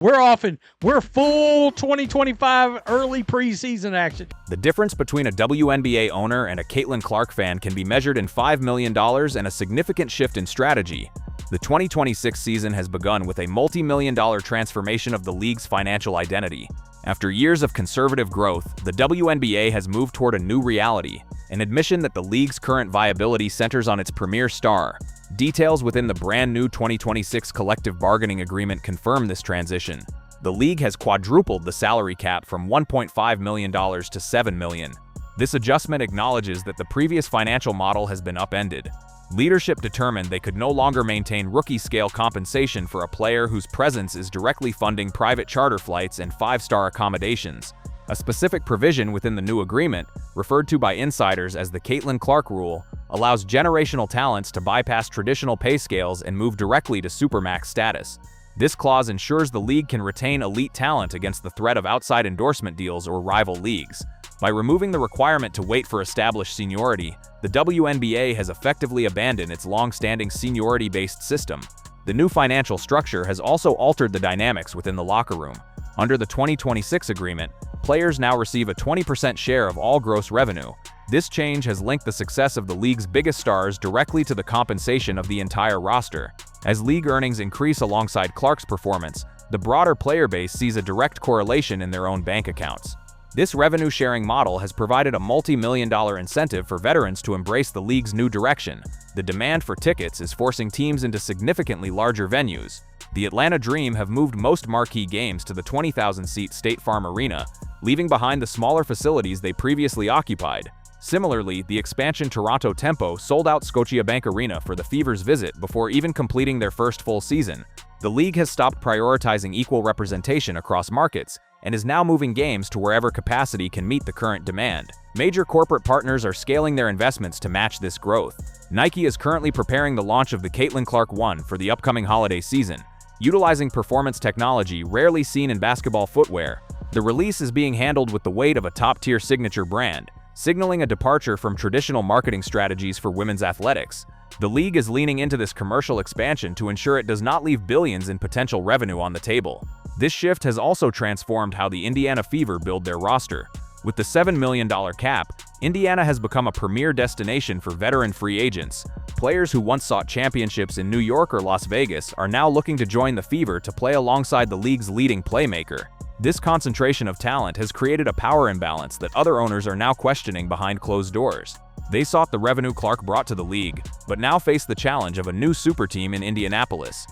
We're full 2025 early preseason action. The difference between a WNBA owner and a Caitlin Clark fan can be measured in $5 million and a significant shift in strategy. The 2026 season has begun with a multi-million-dollar transformation of the league's financial identity. After years of conservative growth, the WNBA has moved toward a new reality, an admission that the league's current viability centers on its premier star. Details within the brand new 2026 collective bargaining agreement confirm this transition. The league has quadrupled the salary cap from $1.5 million to $7 million. This adjustment acknowledges that the previous financial model has been upended. Leadership determined they could no longer maintain rookie-scale compensation for a player whose presence is directly funding private charter flights and five-star accommodations. A specific provision within the new agreement, referred to by insiders as the Caitlin Clark Rule, allows generational talents to bypass traditional pay scales and move directly to supermax status. This clause ensures the league can retain elite talent against the threat of outside endorsement deals or rival leagues. By removing the requirement to wait for established seniority, the WNBA has effectively abandoned its long-standing seniority-based system. The new financial structure has also altered the dynamics within the locker room. Under the 2026 agreement, players now receive a 20% share of all gross revenue. This change has linked the success of the league's biggest stars directly to the compensation of the entire roster. As league earnings increase alongside Clark's performance, the broader player base sees a direct correlation in their own bank accounts. This revenue-sharing model has provided a multi-million-dollar incentive for veterans to embrace the league's new direction. The demand for tickets is forcing teams into significantly larger venues. The Atlanta Dream have moved most marquee games to the 20,000-seat State Farm Arena, leaving behind the smaller facilities they previously occupied. Similarly, the expansion Toronto Tempo sold out Scotiabank Arena for the Fever's visit before even completing their first full season. The league has stopped prioritizing equal representation across markets and is now moving games to wherever capacity can meet the current demand. Major corporate partners are scaling their investments to match this growth. Nike is currently preparing the launch of the Caitlin Clark 1 for the upcoming holiday season. Utilizing performance technology rarely seen in basketball footwear, the release is being handled with the weight of a top-tier signature brand, signaling a departure from traditional marketing strategies for women's athletics. The league is leaning into this commercial expansion to ensure it does not leave billions in potential revenue on the table. This shift has also transformed how the Indiana Fever build their roster. With the $7 million cap, Indiana has become a premier destination for veteran free agents. Players who once sought championships in New York or Las Vegas are now looking to join the Fever to play alongside the league's leading playmaker. This concentration of talent has created a power imbalance that other owners are now questioning behind closed doors. They sought the revenue Clark brought to the league, but now face the challenge of a new super team in Indianapolis.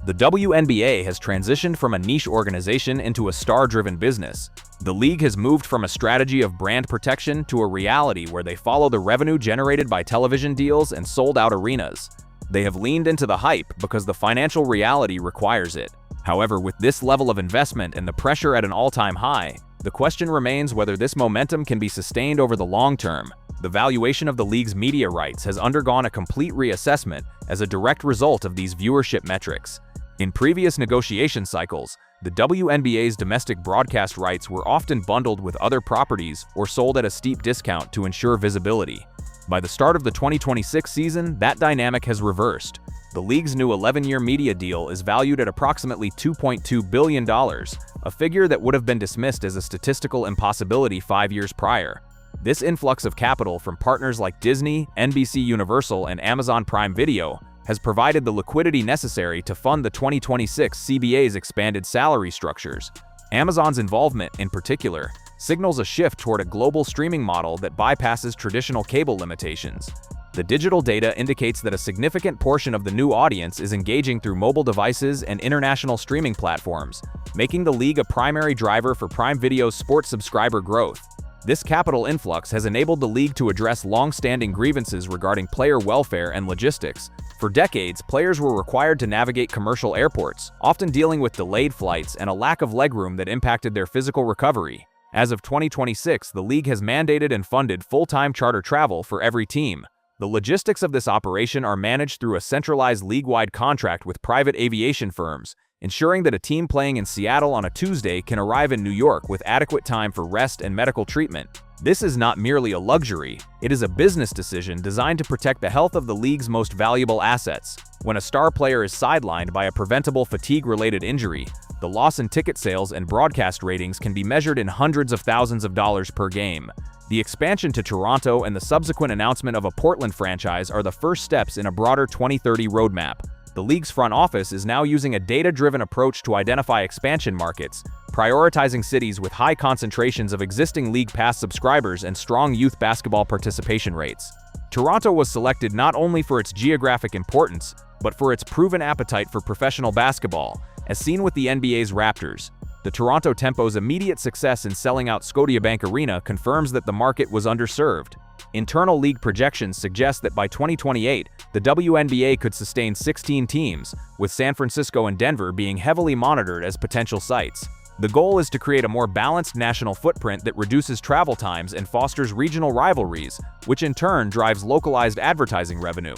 The WNBA has transitioned from a niche organization into a star-driven business. The league has moved from a strategy of brand protection to a reality where they follow the revenue generated by television deals and sold-out arenas. They have leaned into the hype because the financial reality requires it. However, with this level of investment and the pressure at an all-time high, the question remains whether this momentum can be sustained over the long term. The valuation of the league's media rights has undergone a complete reassessment as a direct result of these viewership metrics. In previous negotiation cycles, the WNBA's domestic broadcast rights were often bundled with other properties or sold at a steep discount to ensure visibility. By the start of the 2026 season, that dynamic has reversed. The league's new 11-year media deal is valued at approximately $2.2 billion, a figure that would have been dismissed as a statistical impossibility 5 years prior. This influx of capital from partners like Disney, NBC Universal, and Amazon Prime Video has provided the liquidity necessary to fund the 2026 CBA's expanded salary structures. Amazon's involvement, in particular, signals a shift toward a global streaming model that bypasses traditional cable limitations. The digital data indicates that a significant portion of the new audience is engaging through mobile devices and international streaming platforms, making the league a primary driver for Prime Video's sports subscriber growth. This capital influx has enabled the league to address long-standing grievances regarding player welfare and logistics. For decades, players were required to navigate commercial airports, often dealing with delayed flights and a lack of legroom that impacted their physical recovery. As of 2026, the league has mandated and funded full-time charter travel for every team. The logistics of this operation are managed through a centralized league-wide contract with private aviation firms, ensuring that a team playing in Seattle on a Tuesday can arrive in New York with adequate time for rest and medical treatment. This is not merely a luxury, it is a business decision designed to protect the health of the league's most valuable assets. When a star player is sidelined by a preventable fatigue-related injury, the loss in ticket sales and broadcast ratings can be measured in hundreds of thousands of dollars per game. The expansion to Toronto and the subsequent announcement of a Portland franchise are the first steps in a broader 2030 roadmap. The league's front office is now using a data-driven approach to identify expansion markets, prioritizing cities with high concentrations of existing League Pass subscribers and strong youth basketball participation rates. Toronto was selected not only for its geographic importance, but for its proven appetite for professional basketball, as seen with the NBA's Raptors. The Toronto Tempo's immediate success in selling out Scotiabank Arena confirms that the market was underserved. Internal league projections suggest that by 2028, the WNBA could sustain 16 teams, with San Francisco and Denver being heavily monitored as potential sites. The goal is to create a more balanced national footprint that reduces travel times and fosters regional rivalries, which in turn drives localized advertising revenue.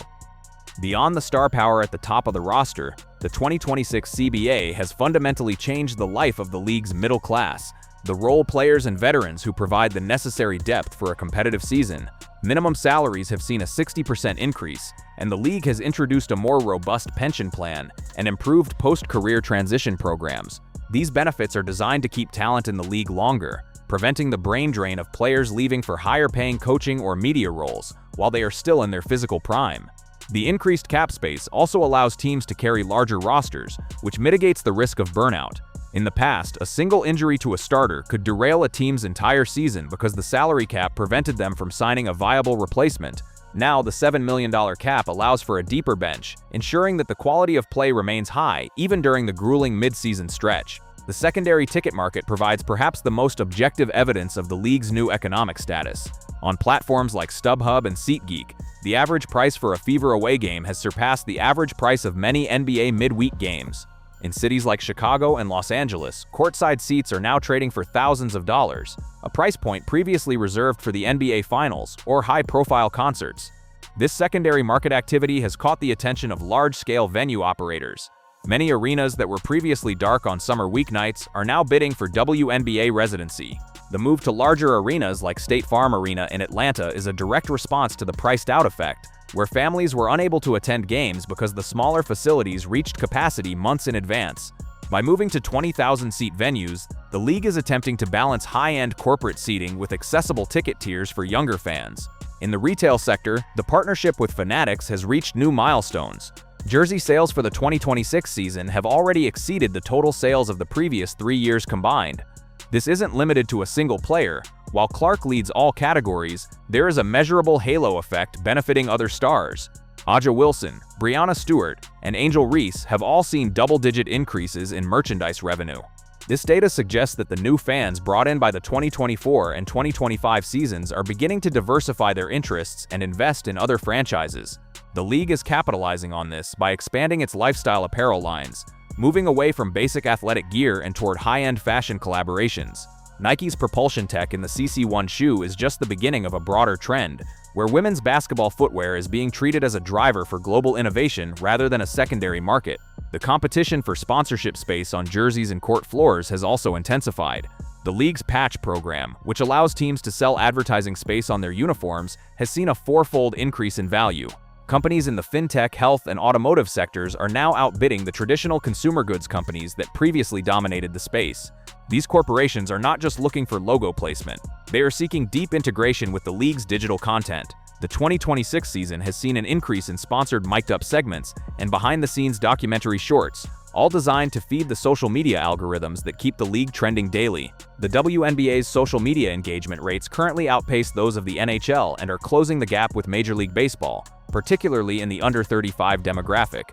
Beyond the star power at the top of the roster, the 2026 CBA has fundamentally changed the life of the league's middle class. The role players and veterans who provide the necessary depth for a competitive season. Minimum salaries have seen a 60% increase, and the league has introduced a more robust pension plan and improved post-career transition programs. These benefits are designed to keep talent in the league longer, preventing the brain drain of players leaving for higher-paying coaching or media roles while they are still in their physical prime. The increased cap space also allows teams to carry larger rosters, which mitigates the risk of burnout. In the past, a single injury to a starter could derail a team's entire season because the salary cap prevented them from signing a viable replacement. Now, the $7 million cap allows for a deeper bench, ensuring that the quality of play remains high even during the grueling mid-season stretch. The secondary ticket market provides perhaps the most objective evidence of the league's new economic status. On platforms like StubHub and SeatGeek, the average price for a Fever away game has surpassed the average price of many NBA midweek games. In cities like Chicago and Los Angeles, courtside seats are now trading for thousands of dollars, a price point previously reserved for the NBA Finals or high-profile concerts. This secondary market activity has caught the attention of large-scale venue operators. Many arenas that were previously dark on summer weeknights are now bidding for WNBA residency. The move to larger arenas like State Farm Arena in Atlanta is a direct response to the priced-out effect, where families were unable to attend games because the smaller facilities reached capacity months in advance. By moving to 20,000-seat venues, the league is attempting to balance high-end corporate seating with accessible ticket tiers for younger fans. In the retail sector, the partnership with Fanatics has reached new milestones. Jersey sales for the 2026 season have already exceeded the total sales of the previous 3 years combined. This isn't limited to a single player. While Clark leads all categories, there is a measurable halo effect benefiting other stars. Aja Wilson, Breanna Stewart, and Angel Reese have all seen double-digit increases in merchandise revenue. This data suggests that the new fans brought in by the 2024 and 2025 seasons are beginning to diversify their interests and invest in other franchises. The league is capitalizing on this by expanding its lifestyle apparel lines, moving away from basic athletic gear and toward high-end fashion collaborations. Nike's propulsion tech in the CC1 shoe is just the beginning of a broader trend, where women's basketball footwear is being treated as a driver for global innovation rather than a secondary market. The competition for sponsorship space on jerseys and court floors has also intensified. The league's patch program, which allows teams to sell advertising space on their uniforms, has seen a fourfold increase in value. Companies in the fintech, health, and automotive sectors are now outbidding the traditional consumer goods companies that previously dominated the space. These corporations are not just looking for logo placement. They are seeking deep integration with the league's digital content. The 2026 season has seen an increase in sponsored mic'd-up segments and behind-the-scenes documentary shorts, all designed to feed the social media algorithms that keep the league trending daily. The WNBA's social media engagement rates currently outpace those of the NHL and are closing the gap with Major League Baseball, particularly in the under-35 demographic.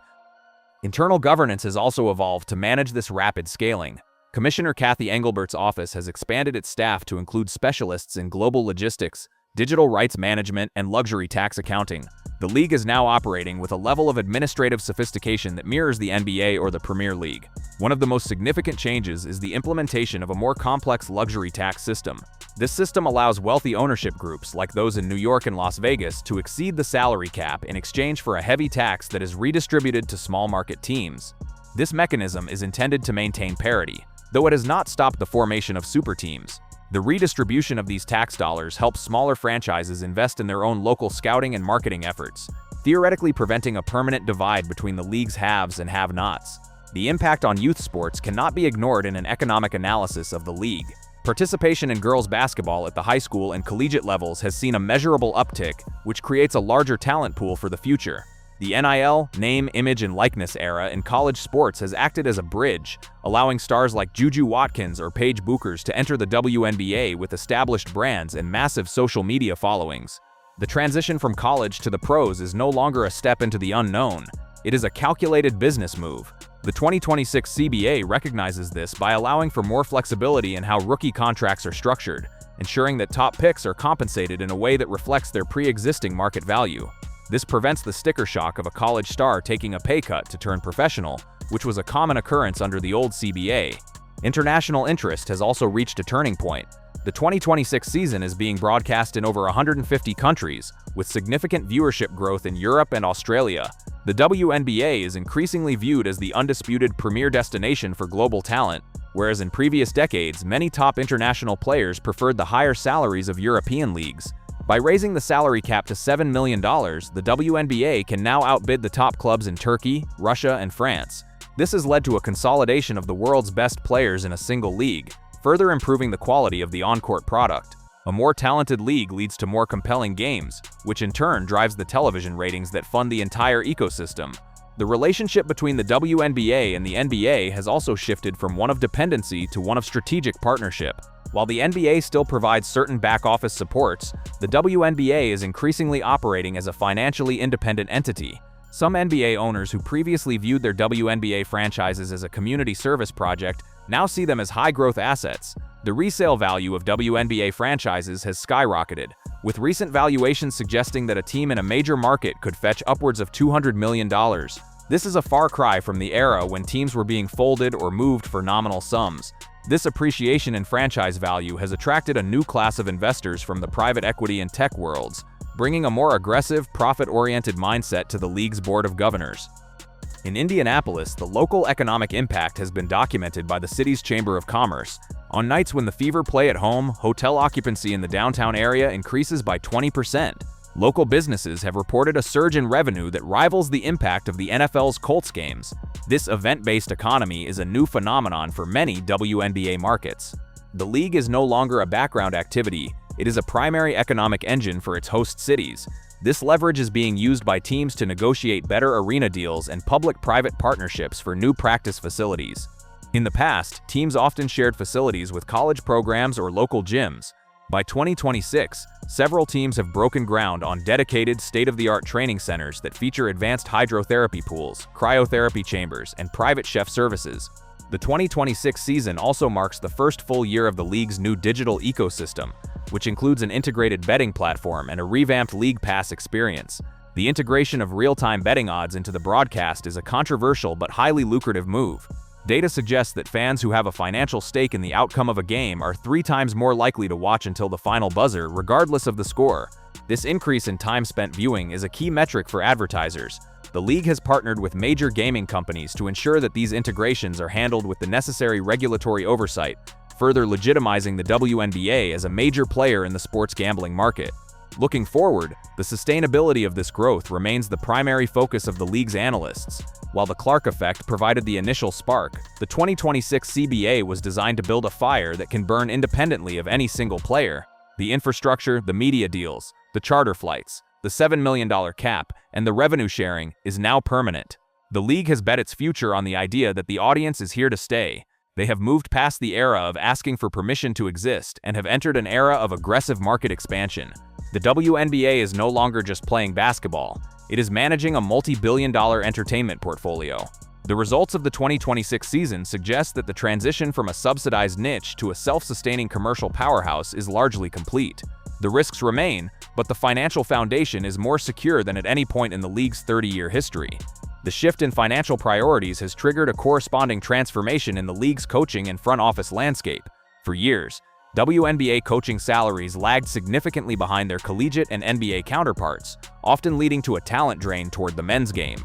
Internal governance has also evolved to manage this rapid scaling. Commissioner Kathy Engelbert's office has expanded its staff to include specialists in global logistics, digital rights management, and luxury tax accounting. The league is now operating with a level of administrative sophistication that mirrors the NBA or the Premier League. One of the most significant changes is the implementation of a more complex luxury tax system. This system allows wealthy ownership groups, like those in New York and Las Vegas, to exceed the salary cap in exchange for a heavy tax that is redistributed to small market teams. This mechanism is intended to maintain parity, though it has not stopped the formation of super teams. The redistribution of these tax dollars helps smaller franchises invest in their own local scouting and marketing efforts, theoretically preventing a permanent divide between the league's haves and have-nots. The impact on youth sports cannot be ignored in an economic analysis of the league. Participation in girls' basketball at the high school and collegiate levels has seen a measurable uptick, which creates a larger talent pool for the future. The NIL, name, image, and likeness era in college sports has acted as a bridge, allowing stars like Juju Watkins or Paige Buchers to enter the WNBA with established brands and massive social media followings. The transition from college to the pros is no longer a step into the unknown. It is a calculated business move. The 2026 CBA recognizes this by allowing for more flexibility in how rookie contracts are structured, ensuring that top picks are compensated in a way that reflects their pre-existing market value. This prevents the sticker shock of a college star taking a pay cut to turn professional, which was a common occurrence under the old CBA. International interest has also reached a turning point. The 2026 season is being broadcast in over 150 countries, with significant viewership growth in Europe and Australia. The WNBA is increasingly viewed as the undisputed premier destination for global talent, whereas in previous decades, many top international players preferred the higher salaries of European leagues. By raising the salary cap to $7 million, the WNBA can now outbid the top clubs in Turkey, Russia, and France. This has led to a consolidation of the world's best players in a single league, further improving the quality of the on-court product. A more talented league leads to more compelling games, which in turn drives the television ratings that fund the entire ecosystem. The relationship between the WNBA and the NBA has also shifted from one of dependency to one of strategic partnership. While the NBA still provides certain back-office supports, the WNBA is increasingly operating as a financially independent entity. Some NBA owners who previously viewed their WNBA franchises as a community service project now see them as high-growth assets. The resale value of WNBA franchises has skyrocketed, with recent valuations suggesting that a team in a major market could fetch upwards of $200 million. This is a far cry from the era when teams were being folded or moved for nominal sums. This appreciation in franchise value has attracted a new class of investors from the private equity and tech worlds, bringing a more aggressive, profit-oriented mindset to the league's board of governors. In Indianapolis, the local economic impact has been documented by the city's Chamber of Commerce. On nights when the Fever play at home, hotel occupancy in the downtown area increases by 20%. Local businesses have reported a surge in revenue that rivals the impact of the NFL's Colts games. This event-based economy is a new phenomenon for many WNBA markets. The league is no longer a background activity, it is a primary economic engine for its host cities. This leverage is being used by teams to negotiate better arena deals and public-private partnerships for new practice facilities. In the past, teams often shared facilities with college programs or local gyms. By 2026, several teams have broken ground on dedicated, state-of-the-art training centers that feature advanced hydrotherapy pools, cryotherapy chambers, and private chef services. The 2026 season also marks the first full year of the league's new digital ecosystem, which includes an integrated betting platform and a revamped League Pass experience. The integration of real-time betting odds into the broadcast is a controversial but highly lucrative move. Data suggests that fans who have a financial stake in the outcome of a game are 3 times more likely to watch until the final buzzer, regardless of the score. This increase in time spent viewing is a key metric for advertisers. The league has partnered with major gaming companies to ensure that these integrations are handled with the necessary regulatory oversight, further legitimizing the WNBA as a major player in the sports gambling market. Looking forward, the sustainability of this growth remains the primary focus of the league's analysts. While the Clark effect provided the initial spark, the 2026 CBA was designed to build a fire that can burn independently of any single player. The infrastructure, the media deals, the charter flights, the $7 million cap, and the revenue sharing is now permanent. The league has bet its future on the idea that the audience is here to stay. They have moved past the era of asking for permission to exist and have entered an era of aggressive market expansion. The WNBA is no longer just playing basketball. It is managing a multi-billion-dollar entertainment portfolio. The results of the 2026 season suggest that the transition from a subsidized niche to a self-sustaining commercial powerhouse is largely complete. The risks remain, but the financial foundation is more secure than at any point in the league's 30-year history. The shift in financial priorities has triggered a corresponding transformation in the league's coaching and front office landscape. For years, WNBA coaching salaries lagged significantly behind their collegiate and NBA counterparts, often leading to a talent drain toward the men's game.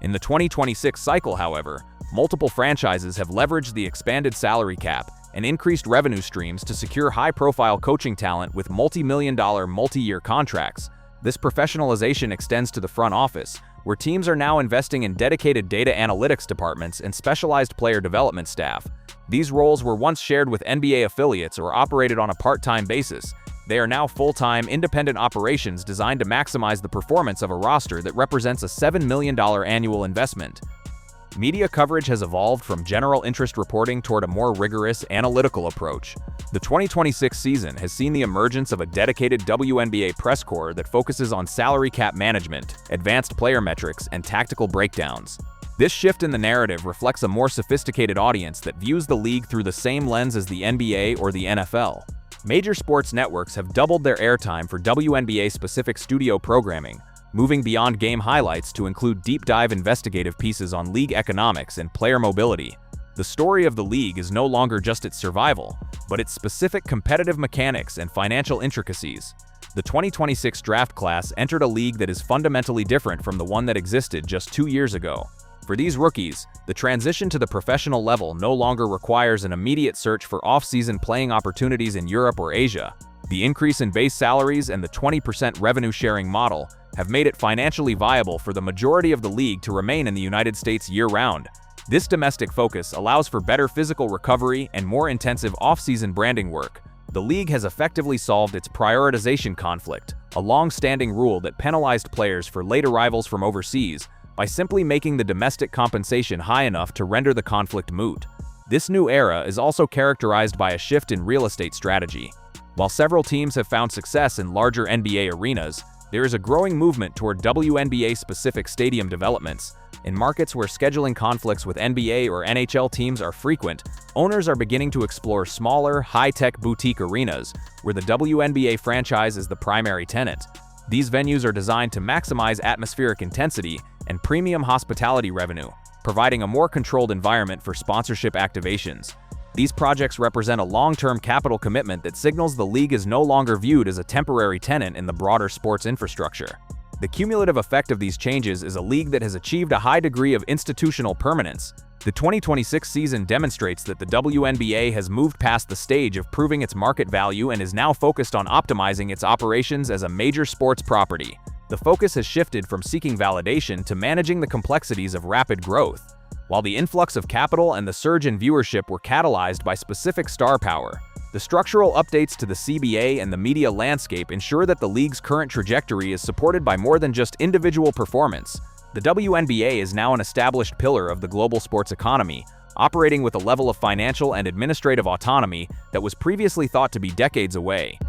In the 2026 cycle, however, multiple franchises have leveraged the expanded salary cap and increased revenue streams to secure high-profile coaching talent with multi-million-dollar multi-year contracts. This professionalization extends to the front office, where teams are now investing in dedicated data analytics departments and specialized player development staff. These roles were once shared with NBA affiliates or operated on a part-time basis. They are now full-time, independent operations designed to maximize the performance of a roster that represents a $7 million annual investment. Media coverage has evolved from general interest reporting toward a more rigorous, analytical approach. The 2026 season has seen the emergence of a dedicated WNBA press corps that focuses on salary cap management, advanced player metrics, and tactical breakdowns. This shift in the narrative reflects a more sophisticated audience that views the league through the same lens as the NBA or the NFL. Major sports networks have doubled their airtime for WNBA-specific studio programming, moving beyond game highlights to include deep-dive investigative pieces on league economics and player mobility. The story of the league is no longer just its survival, but its specific competitive mechanics and financial intricacies. The 2026 draft class entered a league that is fundamentally different from the one that existed just 2 years ago. For these rookies, the transition to the professional level no longer requires an immediate search for off-season playing opportunities in Europe or Asia. The increase in base salaries and the 20% revenue-sharing model have made it financially viable for the majority of the league to remain in the United States year-round. This domestic focus allows for better physical recovery and more intensive off-season branding work. The league has effectively solved its prioritization conflict, a long-standing rule that penalized players for late arrivals from overseas, by simply making the domestic compensation high enough to render the conflict moot. This new era is also characterized by a shift in real estate strategy. While several teams have found success in larger NBA arenas, there is a growing movement toward WNBA-specific stadium developments. In markets where scheduling conflicts with NBA or NHL teams are frequent, owners are beginning to explore smaller, high-tech boutique arenas where the WNBA franchise is the primary tenant. These venues are designed to maximize atmospheric intensity and premium hospitality revenue, providing a more controlled environment for sponsorship activations. These projects represent a long-term capital commitment that signals the league is no longer viewed as a temporary tenant in the broader sports infrastructure. The cumulative effect of these changes is a league that has achieved a high degree of institutional permanence. The 2026 season demonstrates that the WNBA has moved past the stage of proving its market value and is now focused on optimizing its operations as a major sports property. The focus has shifted from seeking validation to managing the complexities of rapid growth. While the influx of capital and the surge in viewership were catalyzed by specific star power, the structural updates to the CBA and the media landscape ensure that the league's current trajectory is supported by more than just individual performance. The WNBA is now an established pillar of the global sports economy, operating with a level of financial and administrative autonomy that was previously thought to be decades away.